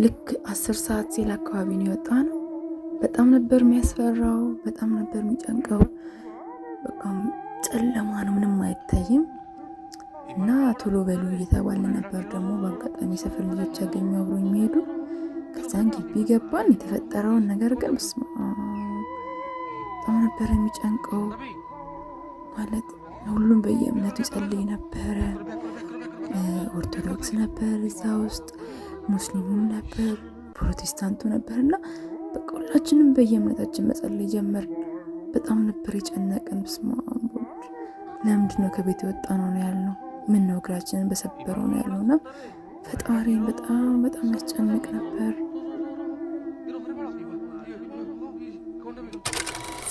ልክ 10 ሰዓት ሲል አካባቢ ነው የወጣነው። በጣም ነበር የሚያስፈራው፣ በጣም ነበር የሚጨንቀው። በቃ ጨለማ ነው፣ ምንም አይታይም። እና ቶሎ በሉ እየተባለ ነበር። ደግሞ በአጋጣሚ ሰፈር ልጆች ያገኙ አብሮ የሚሄዱ። ከዛን ግቢ ገባን። የተፈጠረውን ነገር ግን በጣም ነበር የሚጨንቀው። ማለት ሁሉም በየእምነቱ ይጸልይ ነበረ። ኦርቶዶክስ ነበር እዛ ውስጥ፣ ሙስሊሙም ነበር፣ ፕሮቴስታንቱ ነበር። እና በቃ ሁላችንም በየእምነታችን መጸለይ ጀመርን። በጣም ነበር የጨነቀን። ለምንድነው ከቤት የወጣ ነው ያልነው? ምን ነው እግራችንን በሰበረው ነው ያልነው። እና ፈጣሪን በጣም በጣም ያስጨንቅ ነበር።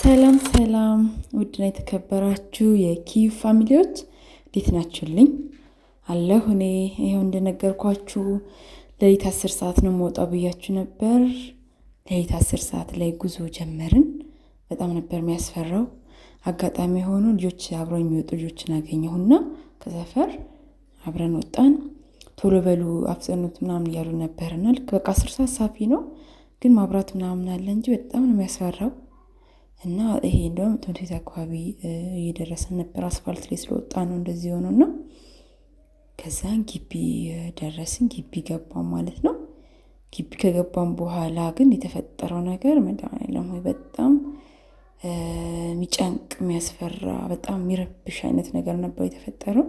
ሰላም ሰላም፣ ውድና የተከበራችሁ የኪዩ ፋሚሊዎች እንዴት ናችሁልኝ? አለሁ እኔ ይኸው እንደነገርኳችሁ ሌሊት 10 ሰዓት ነው የምወጣው ብያችሁ ነበር። ሌሊት 10 ሰዓት ላይ ጉዞ ጀመርን። በጣም ነበር የሚያስፈራው። አጋጣሚ ሆኖ ልጆች አብረው የሚወጡ ልጆችን አገኘሁና ከሰፈር አብረን ወጣን። ቶሎ በሉ አፍጸኑት ምናምን እያሉ ነበርና ልክ በቃ 10 ሰዓት ሳፊ ነው፣ ግን ማብራት ምናምን አለ እንጂ በጣም ነው የሚያስፈራው። እና ይሄ እንደውም ትምህርት ቤት አካባቢ እየደረሰን ነበር። አስፋልት ላይ ስለወጣ ነው እንደዚህ ሆኖና ከዛን ግቢ ደረስን። ግቢ ገባን ማለት ነው። ግቢ ከገባን በኋላ ግን የተፈጠረው ነገር መድኃኒዓለም ሆይ በጣም የሚጨንቅ የሚያስፈራ በጣም የሚረብሽ አይነት ነገር ነበር የተፈጠረው።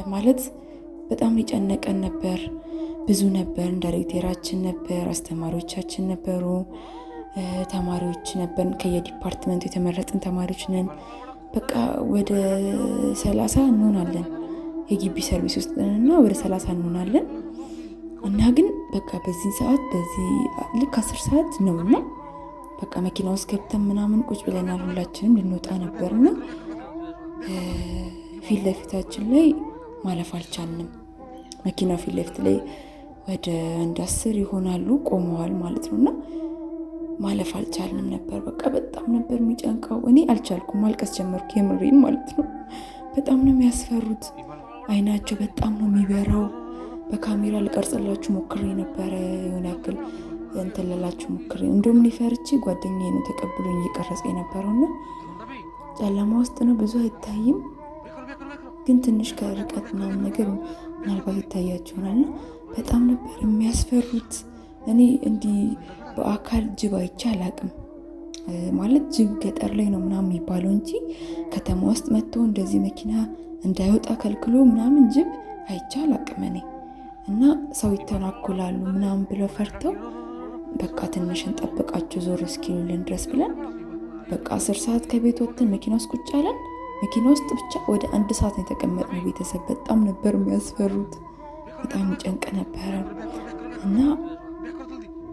ማለት በጣም ሊጨነቀን ነበር። ብዙ ነበር፣ ዳይሬክተራችን ነበር፣ አስተማሪዎቻችን ነበሩ፣ ተማሪዎች ነበር። ከየዲፓርትመንቱ የተመረጥን ተማሪዎች ነን። በቃ ወደ 30 እንሆናለን የግቢ ሰርቪስ ውስጥ እና ወደ 30 እንሆናለን። እና ግን በቃ በዚህ ሰዓት በዚህ ልክ 10 ሰዓት ነውና በቃ መኪና ውስጥ ገብተን ምናምን ቁጭ ብለናል። ሁላችንም ልንወጣ ነበርና ፊት ለፊታችን ላይ ማለፍ አልቻልንም። መኪናው ፊት ለፊት ላይ ወደ 10 ይሆናሉ ቆመዋል ማለት ነውና ማለፍ አልቻልንም ነበር። በቃ በጣም ነበር የሚጨንቀው። እኔ አልቻልኩም፣ ማልቀስ ጀመርኩ። የምሬን ማለት ነው። በጣም ነው የሚያስፈሩት። አይናቸው በጣም ነው የሚበራው። በካሜራ ልቀርጽላችሁ ሞክሬ ነበረ፣ የሆነ ያክል እንትን ልላችሁ ሞክሬ። እንደውም እኔ ፈርቼ ጓደኛዬ ነው ተቀብሎኝ እየቀረጸ የነበረውና ጨለማ ውስጥ ነው፣ ብዙ አይታይም፣ ግን ትንሽ ከርቀት ምናምን ነገር ምናልባት ይታያችሁ ይሆናልና በጣም ነበር የሚያስፈሩት። እኔ እንዲህ በአካል ጅብ አይቼ አላቅም። ማለት ጅብ ገጠር ላይ ነው ምናምን የሚባለው እንጂ ከተማ ውስጥ መጥቶ እንደዚህ መኪና እንዳይወጣ ከልክሎ ምናምን ጅብ አይቼ አላቅም እኔ። እና ሰው ይተናኮላሉ ምናምን ብለው ፈርተው በቃ ትንሽ እንጠብቃቸው ዞር እስኪሉልን ድረስ ብለን በቃ 10 ሰዓት ከቤት ወጥተን መኪና ውስጥ ቁጭ አለን። መኪና ውስጥ ብቻ ወደ 1 ሰዓት ነው የተቀመጥነው። ቤተሰብ በጣም ነበር የሚያስፈሩት። በጣም ይጨንቅ ነበረ። እና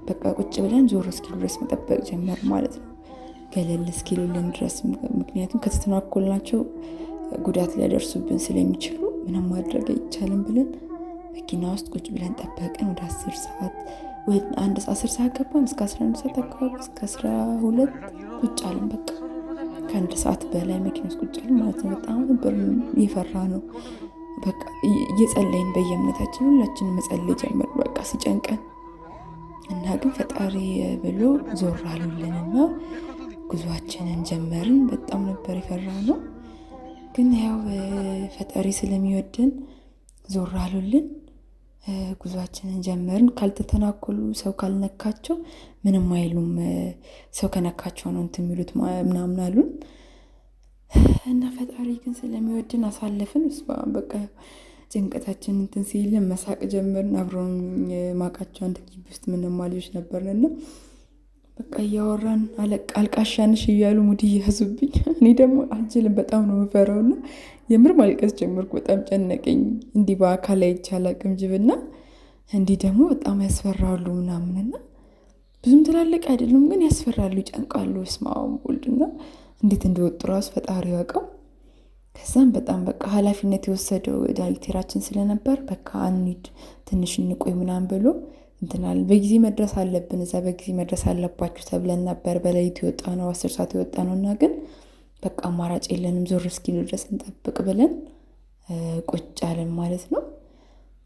በቃ ቁጭ ብለን ዞር እስኪሉ ድረስ መጠበቅ ጀመር ማለት ነው፣ ገለል እስኪሉልን ድረስ። ምክንያቱም ከተተናኮልናቸው ጉዳት ሊያደርሱብን ስለሚችሉ ምንም ማድረግ አይቻልም ብለን መኪና ውስጥ ቁጭ ብለን ጠበቅን። ወደ 10 ሰዓት ወይ 10 ሰዓት ገባን። እስከ 11 ሰዓት አካባቢ እስከ 12 ቁጭ አለን። በቃ ከ1 ሰዓት በላይ መኪና ውስጥ ቁጭ አለን ማለት ነው። በጣም ነበር የፈራ ነው። በቃ እየጸለይን በየእምነታችን ሁላችንም መጸለይ ጀመር በቃ ሲጨንቀን። እና ግን ፈጣሪ ብሎ ዞር አሉልንና ጉዟችንን ጀመርን። በጣም ነበር የፈራ ነው፣ ግን ያው ፈጣሪ ስለሚወደን ዞር አሉልን። ጉዟችንን ጀመርን። ካልተተናኮሉ ሰው ካልነካቸው ምንም አይሉም፣ ሰው ከነካቸው ነው እንትን የሚሉት ምናምን አሉን። እና ፈጣሪ ግን ስለሚወድን አሳለፍን። በቃ ጭንቀታችን እንትን ሲልን መሳቅ ጀመርን። አብረን ማቃቸው አንድ ግቢ ውስጥ ምንም ልጆች ነበርንና በቃ እያወራን አልቃሻንሽ እያሉ ሙድ እያያዙብኝ፣ እኔ ደግሞ አልችልም፣ በጣም ነው የምፈራውና የምር ማልቀስ ጀመርኩ። በጣም ጨነቀኝ። እንዲህ በአካል አይቼ አላቅም ጅብና እንዲህ ደግሞ በጣም ያስፈራሉ ምናምንና ብዙም ትላልቅ አይደሉም ግን ያስፈራሉ፣ ይጨንቃሉ። ስማም ወልድና እንዴት እንደወጡ ራሱ ፈጣሪ ያውቀው። ከዛም በጣም በቃ ኃላፊነት የወሰደው ዳይሬክተራችን ስለነበር በቃ አንሂድ ትንሽ እንቆይ ምናምን ብሎ እንትናል። በጊዜ መድረስ አለብን እዛ፣ በጊዜ መድረስ አለባችሁ ተብለን ነበር። በሌሊት የወጣ ነው፣ 10 ሰዓት የወጣ ነውና ግን በቃ አማራጭ የለንም ዞር እስኪሉ ድረስ እንጠብቅ ብለን ቁጭ አለን ማለት ነው።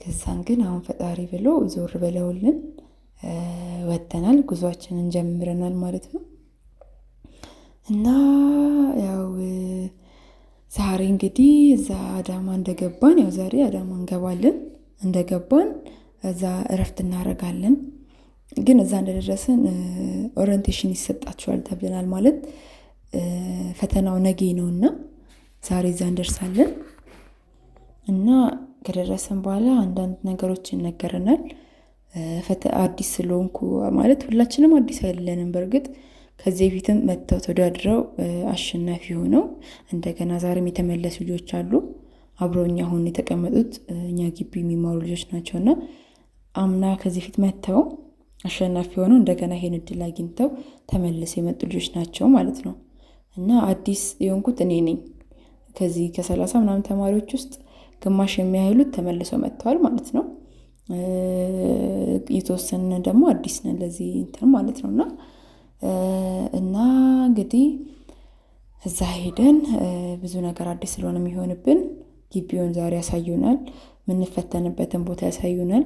ከዛን ግን አሁን ፈጣሪ ብሎ ዞር ብለውልን ወጥተናል። ጉዟችንን ጀምረናል ማለት ነው። እና ያው ዛሬ እንግዲህ እዛ አዳማ እንደገባን ያው ዛሬ አዳማ እንገባለን። እንደገባን እዛ እረፍት እናደርጋለን። ግን እዛ እንደደረስን ኦሪንቴሽን ይሰጣችኋል ተብለናል። ማለት ፈተናው ነገ ነውና ዛሬ እዛ እንደርሳለን እና ከደረሰን በኋላ አንዳንድ ነገሮች ይነገረናል። አዲስ ስለሆንኩ ማለት ሁላችንም አዲስ አይደለንም። በእርግጥ ከዚህ በፊትም መጥተው ተወዳድረው አሸናፊ ሆነው እንደገና ዛሬም የተመለሱ ልጆች አሉ። አብረውኛ አሁን የተቀመጡት እኛ ግቢ የሚማሩ ልጆች ናቸውና አምና ከዚህ ፊት መጥተው አሸናፊ ሆነው እንደገና ይሄን እድል አግኝተው ተመልሰው የመጡ ልጆች ናቸው ማለት ነው። እና አዲስ የሆንኩት እኔ ነኝ። ከዚህ ከ30 ምናምን ተማሪዎች ውስጥ ግማሽ የሚያህሉት ተመልሰው መጥተዋል ማለት ነው። የተወሰነ ደግሞ አዲስ ነን ለዚህ እንትን ማለት ነውና እና እንግዲህ እዛ ሄደን ብዙ ነገር አዲስ ስለሆነ የሚሆንብን ግቢውን ዛሬ ያሳዩናል። የምንፈተንበትን ቦታ ያሳዩናል።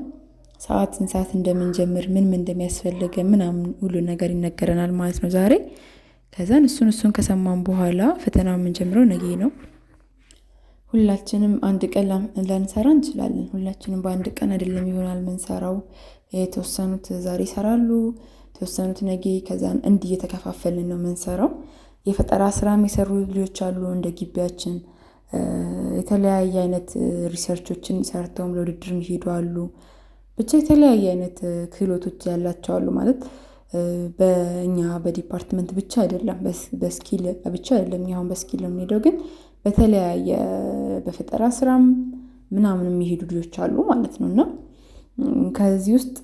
ስንት ሰዓት እንደምንጀምር ምን እንደሚያስፈልገ ምናምን ሁሉ ነገር ይነገረናል ማለት ነው ዛሬ። ከዛን እሱን ከሰማን በኋላ ፈተናው የምንጀምረው ነገ ነው። ሁላችንም አንድ ቀን ላንሰራ እንችላለን። ሁላችንም በአንድ ቀን አይደለም ይሆናል የምንሰራው። የተወሰኑት ዛሬ ይሰራሉ፣ የተወሰኑት ነገ። ከዛን እንዲህ እየተከፋፈልን ነው የምንሰራው። የፈጠራ ስራም የሰሩ ልጆች አሉ እንደ ግቢያችን። የተለያየ አይነት ሪሰርቾችን ሰርተውም ለውድድር የሚሄዱ አሉ። ብቻ የተለያየ አይነት ክህሎቶች ያላቸው አሉ። ማለት በእኛ በዲፓርትመንት ብቻ አይደለም፣ በስኪል ብቻ አይደለም። አሁን በስኪል ነው የምንሄደው፣ ግን በተለያየ በፈጠራ ስራም ምናምን የሚሄዱ ልጆች አሉ ማለት ነው። እና ከዚህ ውስጥ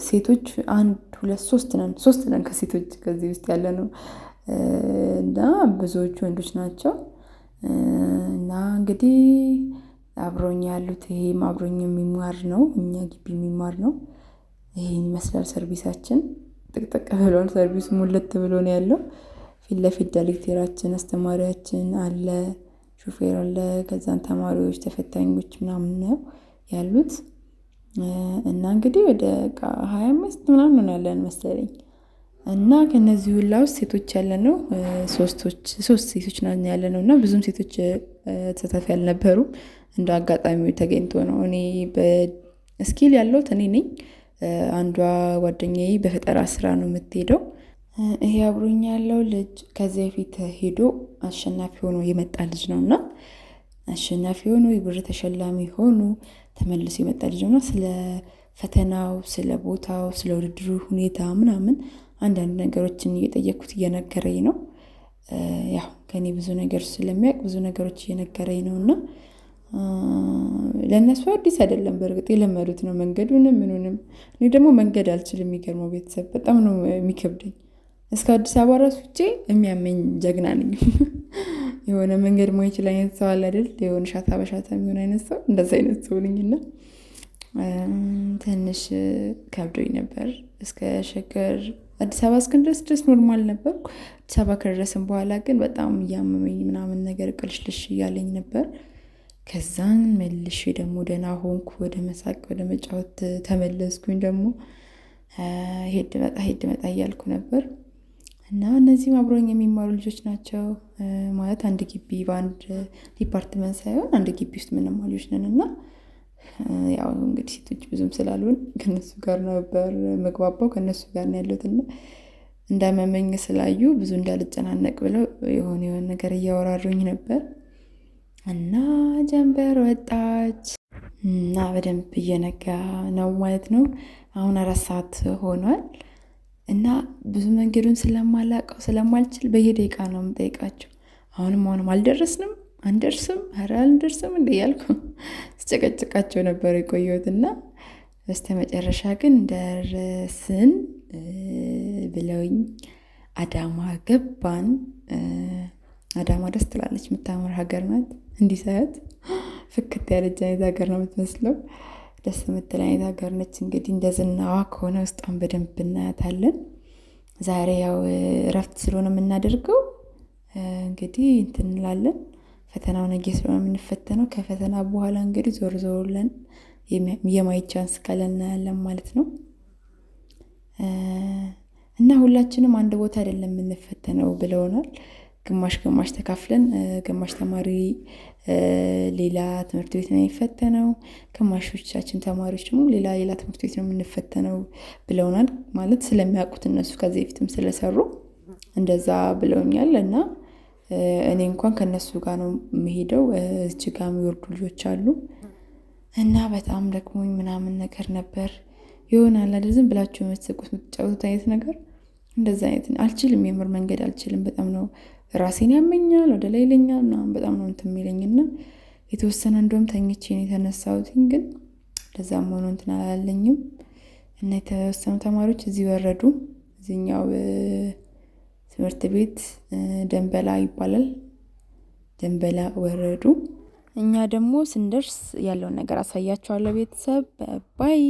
ሴቶች 1 2 3 ነን ከሴቶች ከዚህ ውስጥ ያለ ነው። እና ብዙዎቹ ወንዶች ናቸው። እና እንግዲህ አብሮኝ ያሉት ይሄም አብሮኝ የሚማር ነው፣ እኛ ግቢ የሚማር ነው። ይሄን ይመስላል ሰርቪሳችን። ጥቅጥቅ ብሎን ሰርቪሱ ሙልት ብሎ ነው ያለው። ፊት ለፊት ዳይሬክተራችን አስተማሪያችን አለ፣ ሹፌር አለ፣ ከዛን ተማሪዎች ተፈታኞች ምናምን ነው ያሉት። እና እንግዲህ ወደ 25 ምናምን ነው ያለን መሰለኝ። እና ከነዚህ ሁላ ውስጥ ሴቶች ያለ ነው 3 ሴቶች ናቸው ያለ ነው። እና ብዙም ሴቶች ተሳታፊ አልነበሩም። እንደ አጋጣሚው ተገኝቶ ነው። እኔ በስኪል ያለሁት እኔ ነኝ። አንዷ ጓደኛዬ በፈጠራ ስራ ነው የምትሄደው። ይሄ አብሮኝ ያለው ልጅ ከዚህ በፊት ሄዶ አሸናፊ ሆኖ የመጣ ልጅ ነውና አሸናፊ ሆኖ የብር ተሸላሚ ሆኖ ተመልሶ የመጣ ልጅ ነውና ስለ ፈተናው፣ ስለ ቦታው፣ ስለ ውድድሩ ሁኔታ ምናምን አንዳንድ ነገሮችን እየጠየኩት እየነገረኝ ነው። ያው ከኔ ብዙ ነገር ስለሚያውቅ ብዙ ነገሮች እየነገረኝ ነውና ለእነሱ አዲስ አይደለም። በእርግጥ የለመዱት ነው መንገዱንም ምኑንም። እኔ ደግሞ መንገድ አልችልም። የሚገርመው ቤተሰብ በጣም ነው የሚከብደኝ። እስከ አዲስ አበባ ራሱ ውጪ የሚያመኝ ጀግና ነኝ። የሆነ መንገድ ማይችል አይነት ሰው አለ አይደል? የሆነ ሻታ በሻታ የሚሆን አይነት ሰው፣ እንደዛ አይነት ሰው ነኝና ትንሽ ከብዶኝ ነበር። እስከ ሸገር አዲስ አበባ እስክንደርስ ድረስ ኖርማል ነበርኩ። አዲስ አበባ ከደረስን በኋላ ግን በጣም እያመመኝ ምናምን ነገር ቅልሽልሽ እያለኝ ነበር። ከዛን መልሼ ደግሞ ደህና ሆንኩ። ወደ መሳቅ ወደ መጫወት ተመለስኩኝ። ደግሞ ሄድ መጣ እያልኩ ነበር። እና እነዚህም አብሮኝ የሚማሩ ልጆች ናቸው። ማለት አንድ ግቢ በአንድ ዲፓርትመንት ሳይሆን አንድ ግቢ ውስጥ የምንማር ልጆች ነን። እና ያው እንግዲህ ሴቶች ብዙም ስላሉን ከነሱ ጋር ነበር መግባባው፣ ከነሱ ጋር ነው ያለሁት። እና እንዳመመኝ ስላዩ ብዙ እንዳልጨናነቅ ብለው የሆነ ነገር እያወራሩኝ ነበር። እና ጀንበር ወጣች እና በደንብ እየነጋ ነው ማለት ነው። አሁን 4 ሰዓት ሆኗል። እና ብዙ መንገዱን ስለማላውቀው ስለማልችል በየደቂቃ ነው የምጠይቃቸው። አሁንም አልደረስንም፣ አንደርስም፣ ኧረ አልደርስም እንደ እያልኩ ስጨቀጭቃቸው ነበር የቆየሁትና በስተመጨረሻ ግን ደረስን ብለውኝ አዳማ ገባን። አዳማ ደስ ትላለች፣ የምታምር ሀገር ናት። እንዲህ ሳያት ፍክት ያለች አይነት ሀገር ነው የምትመስለው። ደስ የምትል አይነት ሀገር ነች። እንግዲህ እንደ ዝናዋ ከሆነ ውስጧን በደንብ እናያታለን። ዛሬ ያው እረፍት ስለሆነ የምናደርገው እንግዲህ እንትን እንላለን። ፈተናው ነገ ስለሆነ የምንፈተነው። ከፈተና በኋላ እንግዲህ ዞር ብለን የማየት ቻንስ ካለ እናያለን ማለት ነው። እና ሁላችንም አንድ ቦታ አይደለም የምንፈተነው ብለውናል። ግማሽ ግማሽ ተካፍለን ግማሽ ተማሪ ሌላ ትምህርት ቤት ነው የሚፈተነው፣ ግማሾቻችን ተማሪዎች ደግሞ ሌላ ትምህርት ቤት ነው የምንፈተነው ብለውናል። ማለት ስለሚያውቁት እነሱ ከዚህ በፊትም ስለሰሩ እንደዛ ብለውኛል። እና እኔ እንኳን ከነሱ ጋር ነው የምሄደው። እዚህ ጋር የሚወርዱ ልጆች አሉ እና በጣም ደክሞኝ ምናምን ነገር ነበር። ይሆናል አይደል ዝም ብላችሁ የምትስቁት የምትጫወቱት አይነት ነገር እንደዛ አይነት አልችልም። የምር መንገድ አልችልም። በጣም ነው ራሴን ያመኛል፣ ወደ ላይ ይለኛል ምናምን በጣም ነው እንትን የሚለኝና የተወሰነ እንደውም ተኝቼ ነው የተነሳሁት። ግን ለዛም ሆኖ እንትን አላለኝም እና የተወሰኑ ተማሪዎች እዚህ ወረዱ። እዚህኛው ትምህርት ቤት ደንበላ ይባላል። ደንበላ ወረዱ። እኛ ደግሞ ስንደርስ ያለውን ነገር አሳያችኋለሁ። ቤተሰብ ባይ